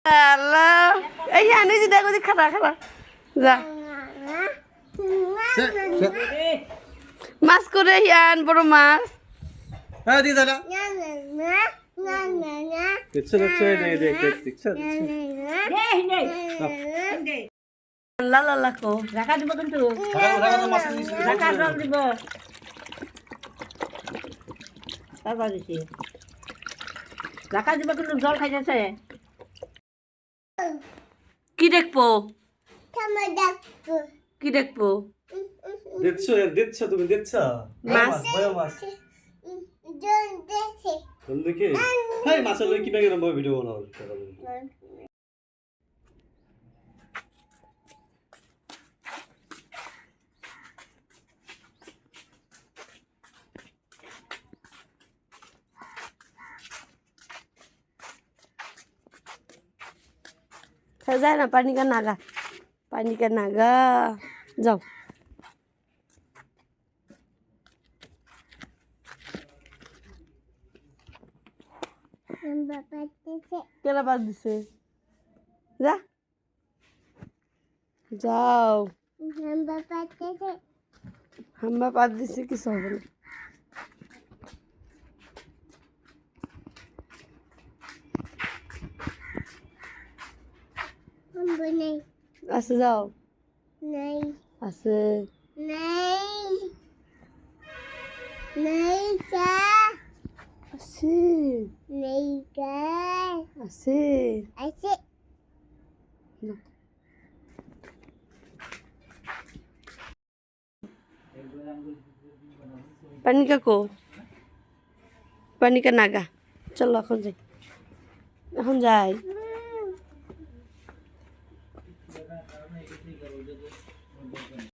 আল্লাহ এই আনি যে দেখো খারা খারা যা মাছ করে হিয়ান বড় মাছ হ্যাঁ দিয়ে দাদা দেখছো দেখছো দেখছো লালা লাখো রাখা দিব কিন্তু রাখা জল দিব তারপর দিছি রাখা দিব কিন্তু জল খাইতেছে কি দেখবো কি দেখবো দেখছো দেখছো তুমি দেখছো মাছ ভয় মাছ কোন দেখে হাই মাছের লই কি ব্যাগে রম্ব ভিডিও বানাও जाए ना पानी का नागा जाओ केला बात दिसे जा जाओ हम बात दिसे कि सब नहीं ऐसे जाओ नहीं ऐसे नहीं नहीं क्या ऐसे नहीं क्या ऐसे ऐसे पानी का को पानी का नागा चलो এখন যাই